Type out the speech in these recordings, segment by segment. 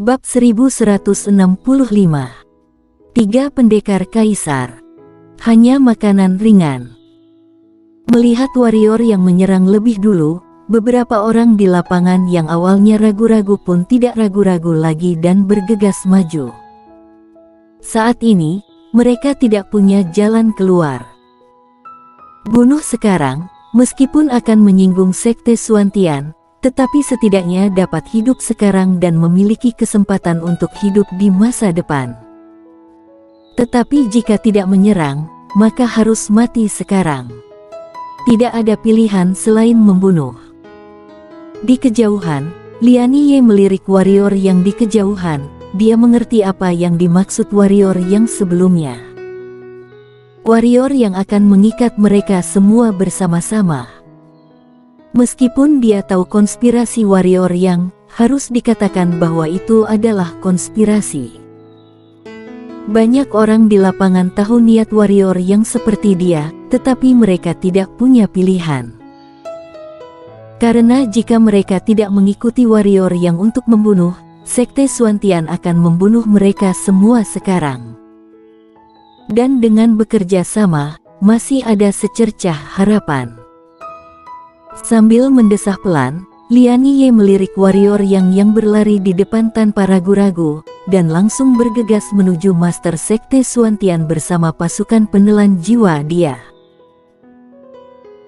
Bab 1165. Tiga pendekar kaisar. Hanya makanan ringan. Melihat warrior yang menyerang lebih dulu, beberapa orang di lapangan yang awalnya ragu-ragu pun tidak ragu-ragu lagi dan bergegas maju. Saat ini, mereka tidak punya jalan keluar. Bunuh sekarang, meskipun akan menyinggung sekte Xuantian, tetapi setidaknya dapat hidup sekarang dan memiliki kesempatan untuk hidup di masa depan. Tetapi jika tidak menyerang, maka harus mati sekarang. Tidak ada pilihan selain membunuh. Di kejauhan, Lian Ye melirik warrior yang di kejauhan. Dia mengerti apa yang dimaksud warrior yang sebelumnya. Warrior yang akan mengikat mereka semua bersama-sama. Meskipun dia tahu konspirasi warrior yang harus dikatakan bahwa itu adalah konspirasi. Banyak orang di lapangan tahu niat warrior yang seperti dia, tetapi mereka tidak punya pilihan. Karena jika mereka tidak mengikuti warrior yang untuk membunuh, sekte Xuantian akan membunuh mereka semua sekarang. Dan dengan bekerja sama, masih ada secercah harapan. Sambil mendesah pelan, Lian Ye melirik warrior yang berlari di depan tanpa ragu-ragu, dan langsung bergegas menuju Master Sekte Xuantian bersama pasukan penelan jiwa dia.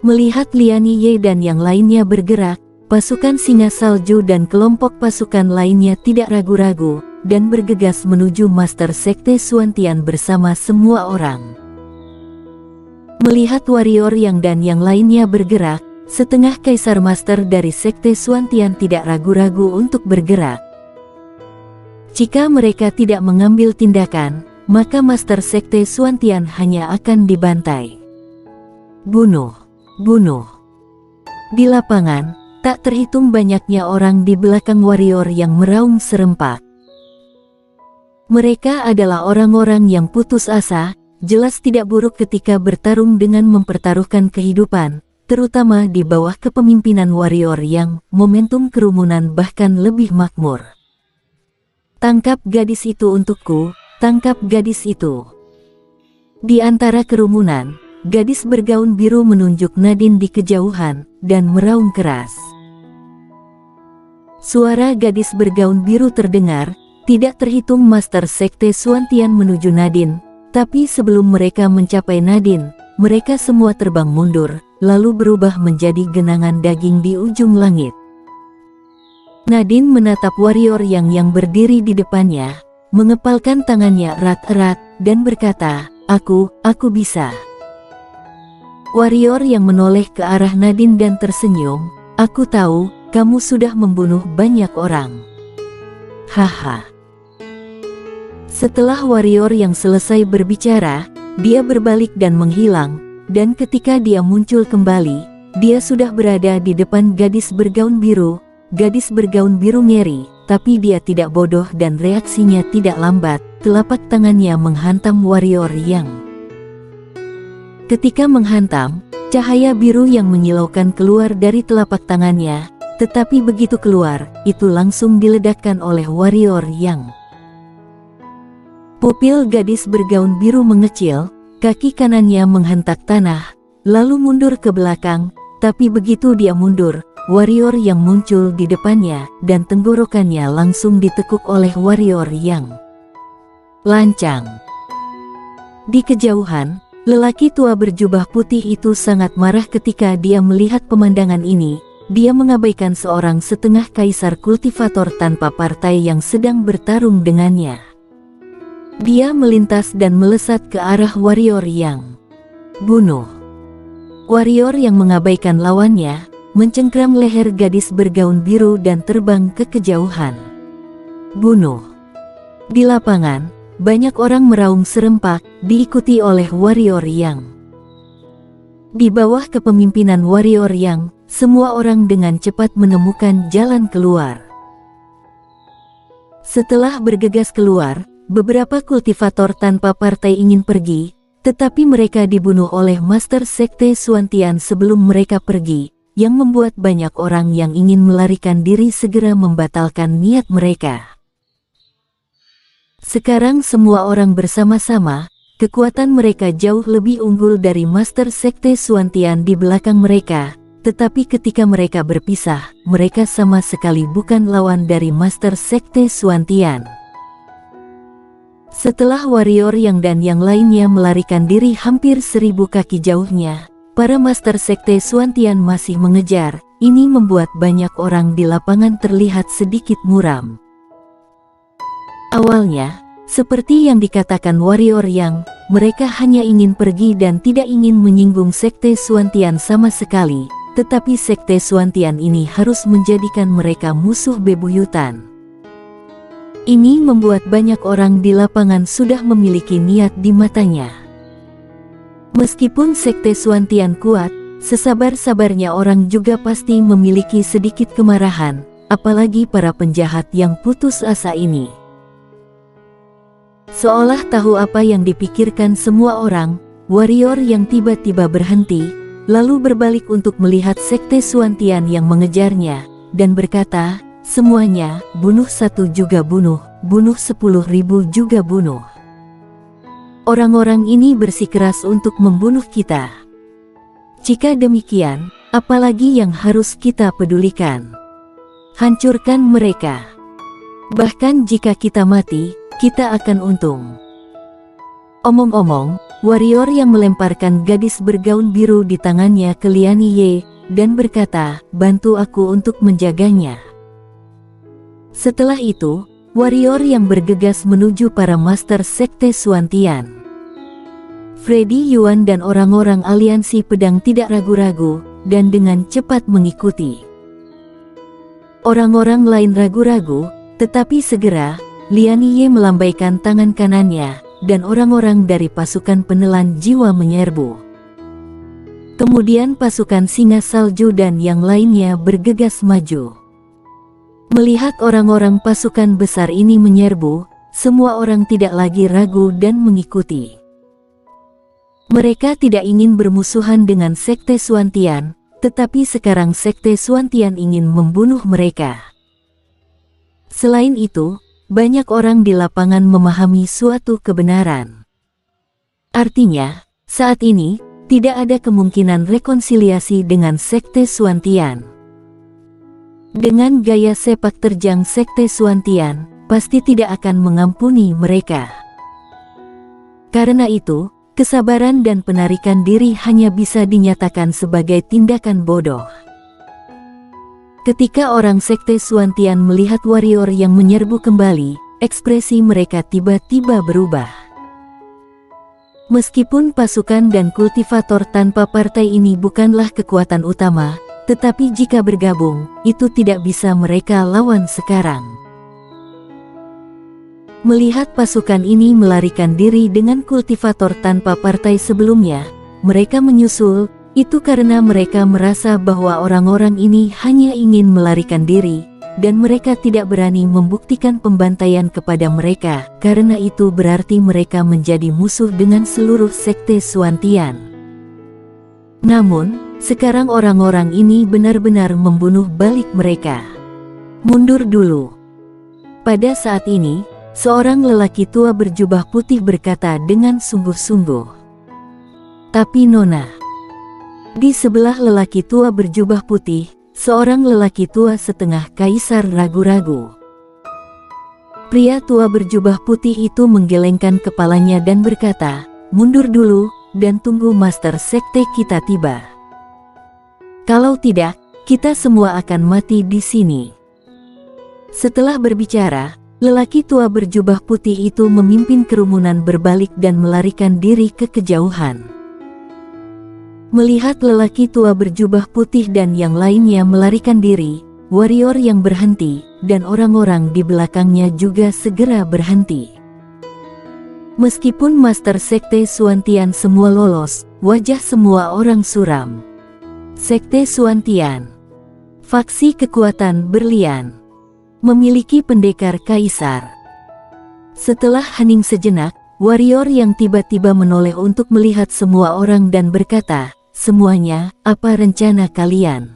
Melihat Lian Ye dan yang lainnya bergerak, pasukan Singa Salju dan kelompok pasukan lainnya tidak ragu-ragu, dan bergegas menuju Master Sekte Xuantian bersama semua orang. Melihat warrior yang lainnya bergerak, setengah kaisar master dari sekte Xuantian tidak ragu-ragu untuk bergerak. Jika mereka tidak mengambil tindakan, maka master sekte Xuantian hanya akan dibantai. Bunuh, bunuh. Di lapangan, tak terhitung banyaknya orang di belakang warrior yang meraung serempak. Mereka adalah orang-orang yang putus asa, jelas tidak buruk ketika bertarung dengan mempertaruhkan kehidupan, terutama di bawah kepemimpinan warrior yang momentum kerumunan bahkan lebih makmur. Tangkap gadis itu untukku, tangkap gadis itu. Di antara kerumunan, gadis bergaun biru menunjuk Nadine di kejauhan, dan meraung keras. Suara gadis bergaun biru terdengar, tidak terhitung Master Sekte Xuantian menuju Nadine, tapi sebelum mereka mencapai Nadine, mereka semua terbang mundur, lalu berubah menjadi genangan daging di ujung langit. Nadine menatap warrior yang berdiri di depannya, mengepalkan tangannya erat-erat, dan berkata, Aku bisa. Warrior yang menoleh ke arah Nadine dan tersenyum, Aku tahu, kamu sudah membunuh banyak orang. Haha. Setelah warrior yang selesai berbicara, dia berbalik dan menghilang, dan ketika dia muncul kembali, dia sudah berada di depan gadis bergaun biru. Gadis bergaun biru ngeri, tapi dia tidak bodoh dan reaksinya tidak lambat. Telapak tangannya menghantam warrior yang. Ketika menghantam, cahaya biru yang menyilaukan keluar dari telapak tangannya, tetapi begitu keluar, itu langsung diledakkan oleh warrior yang. Pupil gadis bergaun biru mengecil, kaki kanannya menghentak tanah, lalu mundur ke belakang, tapi begitu dia mundur, warrior yang muncul di depannya, dan tenggorokannya langsung ditekuk oleh warrior yang lancang. Di kejauhan, lelaki tua berjubah putih itu sangat marah ketika dia melihat pemandangan ini. Dia mengabaikan seorang setengah kaisar kultivator tanpa partai yang sedang bertarung dengannya. Dia melintas dan melesat ke arah warrior yang bunuh. Warrior yang mengabaikan lawannya, mencengkram leher gadis bergaun biru dan terbang ke kejauhan. Bunuh. Di lapangan, banyak orang meraung serempak, diikuti oleh warrior yang. Di bawah kepemimpinan warrior yang, semua orang dengan cepat menemukan jalan keluar. Setelah bergegas keluar, beberapa kultivator tanpa partai ingin pergi, tetapi mereka dibunuh oleh Master Sekte Xuantian sebelum mereka pergi, yang membuat banyak orang yang ingin melarikan diri segera membatalkan niat mereka. Sekarang semua orang bersama-sama, kekuatan mereka jauh lebih unggul dari Master Sekte Suantian di belakang mereka. Tetapi ketika mereka berpisah, mereka sama sekali bukan lawan dari Master Sekte Suantian. Setelah warrior yang dan yang lainnya melarikan diri hampir 1000 kaki jauhnya, para Master Sekte Suantian masih mengejar. Ini membuat banyak orang di lapangan terlihat sedikit muram. Awalnya, seperti yang dikatakan warrior yang, mereka hanya ingin pergi dan tidak ingin menyinggung Sekte Suantian sama sekali, tetapi Sekte Suantian ini harus menjadikan mereka musuh bebuyutan. Ini membuat banyak orang di lapangan sudah memiliki niat di matanya. Meskipun Sekte Suantian kuat, sesabar-sabarnya orang juga pasti memiliki sedikit kemarahan, apalagi para penjahat yang putus asa ini. Seolah tahu apa yang dipikirkan semua orang, warrior yang tiba-tiba berhenti, lalu berbalik untuk melihat Sekte Suantian yang mengejarnya, dan berkata, "Semuanya, bunuh 1 juga bunuh 10.000 juga bunuh. Orang-orang ini bersikeras untuk membunuh kita. Jika demikian, apalagi yang harus kita pedulikan? Hancurkan mereka. Bahkan jika kita mati, kita akan untung." Omong-omong, warrior yang melemparkan gadis bergaun biru di tangannya ke Lian Ye, dan berkata, "Bantu aku untuk menjaganya." Setelah itu, warrior yang bergegas menuju para Master Sekte Suantian. Freddy Yuan dan orang-orang aliansi pedang tidak ragu-ragu, dan dengan cepat mengikuti. Orang-orang lain ragu-ragu, tetapi segera, Lian Ye melambaikan tangan kanannya, dan orang-orang dari pasukan penelan jiwa menyerbu. Kemudian pasukan singa salju dan yang lainnya bergegas maju. Melihat orang-orang pasukan besar ini menyerbu, semua orang tidak lagi ragu dan mengikuti. Mereka tidak ingin bermusuhan dengan Sekte Suantian, tetapi sekarang Sekte Suantian ingin membunuh mereka. Selain itu, banyak orang di lapangan memahami suatu kebenaran. Artinya, saat ini, tidak ada kemungkinan rekonsiliasi dengan Sekte Suantian. Dengan gaya sepak terjang Sekte Suantian, pasti tidak akan mengampuni mereka. Karena itu, kesabaran dan penarikan diri hanya bisa dinyatakan sebagai tindakan bodoh. Ketika orang Sekte Suantian melihat warrior yang menyerbu kembali, ekspresi mereka tiba-tiba berubah. Meskipun pasukan dan kultivator tanpa partai ini bukanlah kekuatan utama, tetapi jika bergabung, itu tidak bisa mereka lawan sekarang. Melihat pasukan ini melarikan diri dengan kultivator tanpa partai sebelumnya, mereka menyusul, itu karena mereka merasa bahwa orang-orang ini hanya ingin melarikan diri, dan mereka tidak berani membuktikan pembantaian kepada mereka, karena itu berarti mereka menjadi musuh dengan seluruh Sekte Suantian. Namun, sekarang orang-orang ini benar-benar membunuh balik mereka. Mundur dulu. Pada saat ini, seorang lelaki tua berjubah putih berkata dengan sungguh-sungguh, "Tapi Nona." Di sebelah lelaki tua berjubah putih, seorang lelaki tua setengah kaisar ragu-ragu. Pria tua berjubah putih itu menggelengkan kepalanya dan berkata, "Mundur dulu, dan tunggu Master Sekte kita tiba. Kalau tidak, kita semua akan mati di sini." Setelah berbicara, lelaki tua berjubah putih itu memimpin kerumunan berbalik dan melarikan diri ke kejauhan. Melihat lelaki tua berjubah putih dan yang lainnya melarikan diri, warrior yang berhenti, dan orang-orang di belakangnya juga segera berhenti. Meskipun Master Sekte Suantian semua lolos, wajah semua orang suram. Sekte Suantian, faksi kekuatan berlian, memiliki pendekar kaisar. Setelah hening sejenak, warrior yang tiba-tiba menoleh untuk melihat semua orang dan berkata, "Semuanya, apa rencana kalian?"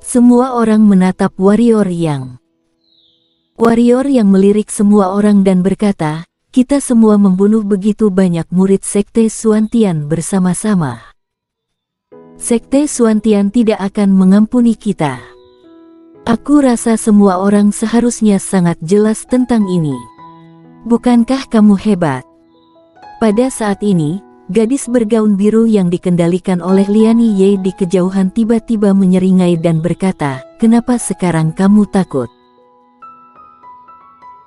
Semua orang menatap warrior yang Warrior yang melirik semua orang dan berkata, kita semua membunuh begitu banyak murid Sekte Suantian bersama-sama. Sekte Suantian tidak akan mengampuni kita. Aku rasa semua orang seharusnya sangat jelas tentang ini. Bukankah kamu hebat? Pada saat ini, gadis bergaun biru yang dikendalikan oleh Liani Ye di kejauhan tiba-tiba menyeringai dan berkata, kenapa sekarang kamu takut?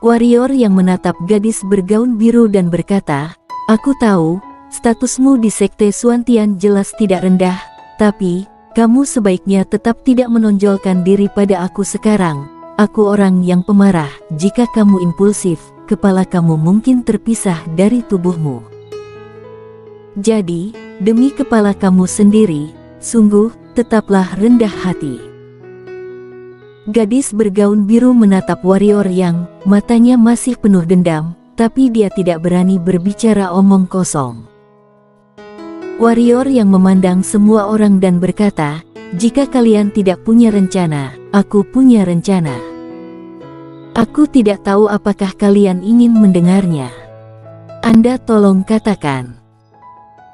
Warrior yang menatap gadis bergaun biru dan berkata, aku tahu, statusmu di Sekte Suantian jelas tidak rendah, tapi, kamu sebaiknya tetap tidak menonjolkan diri pada aku sekarang. Aku orang yang pemarah, jika kamu impulsif, kepala kamu mungkin terpisah dari tubuhmu. Jadi, demi kepala kamu sendiri, sungguh, tetaplah rendah hati. Gadis bergaun biru menatap warrior yang matanya masih penuh dendam, tapi dia tidak berani berbicara omong kosong. Warrior yang memandang semua orang dan berkata, jika kalian tidak punya rencana, aku punya rencana. Aku tidak tahu apakah kalian ingin mendengarnya. Anda tolong katakan.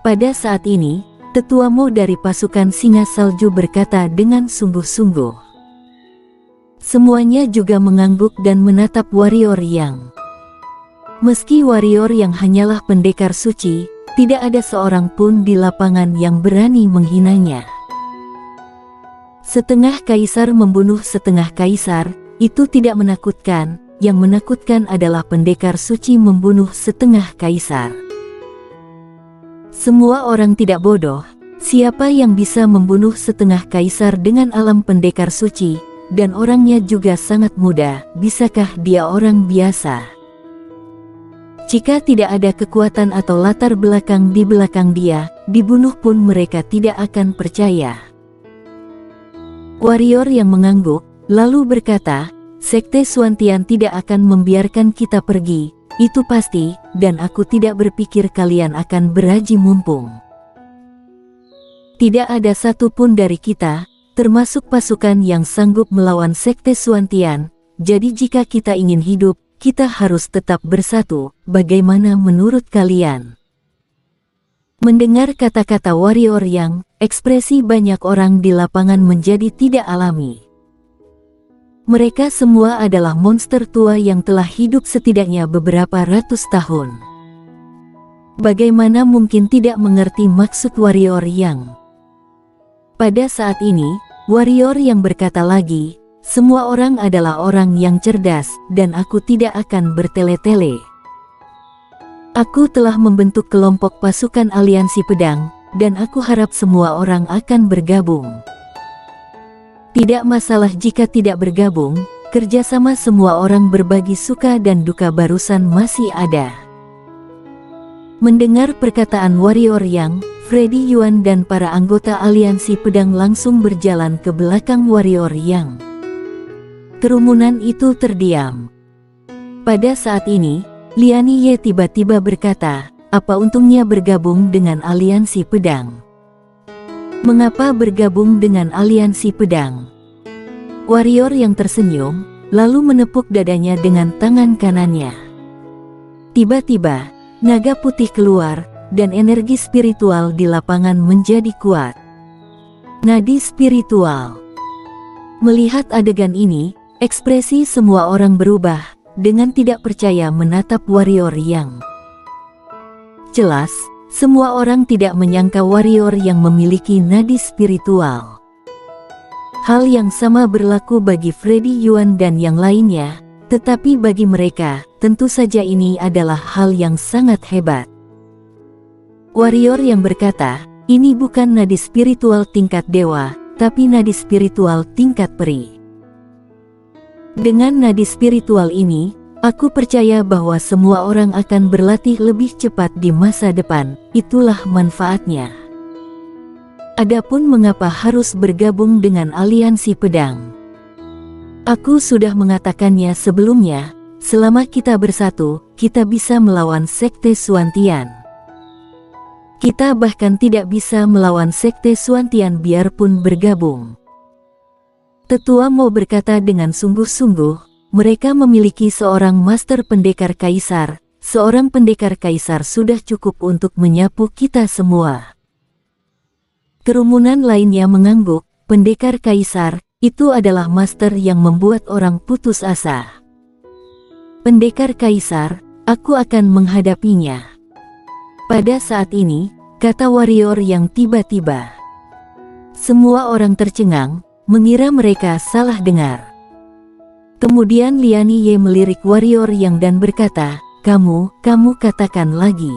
Pada saat ini, tetua Mo dari pasukan Singa Salju berkata dengan sungguh-sungguh. Semuanya juga mengangguk dan menatap warrior yang. Meski warrior yang hanyalah pendekar suci, tidak ada seorang pun di lapangan yang berani menghinanya. Setengah kaisar membunuh setengah kaisar, itu tidak menakutkan, yang menakutkan adalah pendekar suci membunuh setengah kaisar. Semua orang tidak bodoh, siapa yang bisa membunuh setengah kaisar dengan alam pendekar suci, dan orangnya juga sangat muda, bisakah dia orang biasa? Jika tidak ada kekuatan atau latar belakang di belakang dia, dibunuh pun mereka tidak akan percaya. Warrior yang mengangguk, lalu berkata, Sekte Suantian tidak akan membiarkan kita pergi, itu pasti, dan aku tidak berpikir kalian akan beraji mumpung. Tidak ada satupun dari kita, termasuk pasukan yang sanggup melawan Sekte Suantian, jadi jika kita ingin hidup, kita harus tetap bersatu. Bagaimana menurut kalian? Mendengar kata-kata warrior yang, ekspresi banyak orang di lapangan menjadi tidak alami. Mereka semua adalah monster tua yang telah hidup setidaknya beberapa ratus tahun. Bagaimana mungkin tidak mengerti maksud warrior yang? Pada saat ini, warrior yang berkata lagi, semua orang adalah orang yang cerdas, dan aku tidak akan bertele-tele. Aku telah membentuk kelompok pasukan aliansi pedang, dan aku harap semua orang akan bergabung. Tidak masalah jika tidak bergabung, kerjasama semua orang berbagi suka dan duka barusan masih ada. Mendengar perkataan warrior yang, Freddy Yuan dan para anggota aliansi pedang langsung berjalan ke belakang warrior yang. Kerumunan itu terdiam. Pada saat ini, Liani Ye tiba-tiba berkata, apa untungnya bergabung dengan aliansi pedang? Mengapa bergabung dengan aliansi pedang? Warrior yang tersenyum, lalu menepuk dadanya dengan tangan kanannya. Tiba-tiba, naga putih keluar, dan energi spiritual di lapangan menjadi kuat. Nadi spiritual. Melihat adegan ini, ekspresi semua orang berubah, dengan tidak percaya menatap warrior yang. Jelas, semua orang tidak menyangka warrior yang memiliki nadi spiritual. Hal yang sama berlaku bagi Freddy Yuan dan yang lainnya, tetapi bagi mereka, tentu saja ini adalah hal yang sangat hebat. Warrior yang berkata, ini bukan nadi spiritual tingkat dewa, tapi nadi spiritual tingkat peri. Dengan nadi spiritual ini, aku percaya bahwa semua orang akan berlatih lebih cepat di masa depan, itulah manfaatnya. Adapun mengapa harus bergabung dengan aliansi pedang? Aku sudah mengatakannya sebelumnya, selama kita bersatu, kita bisa melawan Sekte Suantian. Kita bahkan tidak bisa melawan Sekte Suantian biarpun bergabung. Tetua Mo berkata dengan sungguh-sungguh, mereka memiliki seorang master pendekar kaisar. Seorang pendekar kaisar sudah cukup untuk menyapu kita semua. Kerumunan lainnya mengangguk. Pendekar kaisar, itu adalah master yang membuat orang putus asa. Pendekar kaisar, aku akan menghadapinya. Pada saat ini, kata warrior yang tiba-tiba. Semua orang tercengang, mengira mereka salah dengar. Kemudian Lian Ye melirik warrior yang dan berkata, kamu katakan lagi.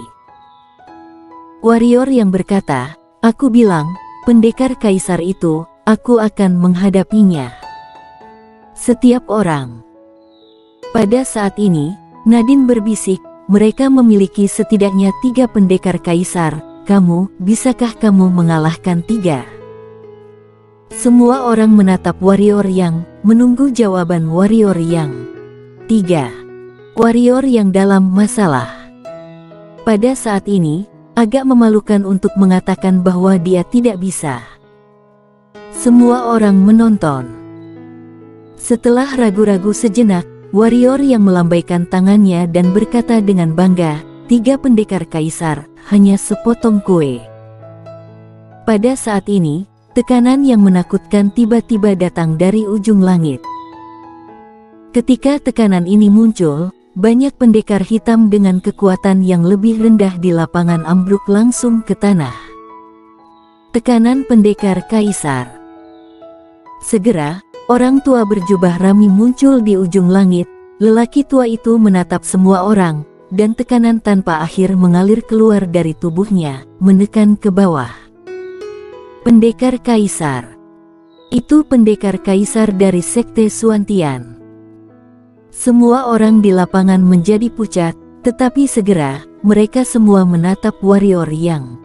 Warrior yang berkata, aku bilang, pendekar kaisar itu, aku akan menghadapinya. Setiap orang. Pada saat ini, Nadine berbisik, mereka memiliki setidaknya 3 pendekar kaisar. Bisakah kamu mengalahkan 3? Semua orang menatap warrior yang, menunggu jawaban warrior yang 3. Warrior yang dalam masalah. Pada saat ini, agak memalukan untuk mengatakan bahwa dia tidak bisa. Semua orang menonton. Setelah ragu-ragu sejenak, warrior yang melambaikan tangannya dan berkata dengan bangga, 3 pendekar kaisar, hanya sepotong kue. Pada saat ini, tekanan yang menakutkan tiba-tiba datang dari ujung langit. Ketika tekanan ini muncul, banyak pendekar hitam dengan kekuatan yang lebih rendah di lapangan ambruk langsung ke tanah. Tekanan pendekar kaisar. Segera, orang tua berjubah rami muncul di ujung langit. Lelaki tua itu menatap semua orang, dan tekanan tanpa akhir mengalir keluar dari tubuhnya, menekan ke bawah. Pendekar kaisar. Itu pendekar kaisar dari sekte Suantian. Semua orang di lapangan menjadi pucat, tetapi segera, mereka semua menatap warrior yang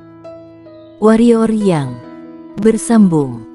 bersambung.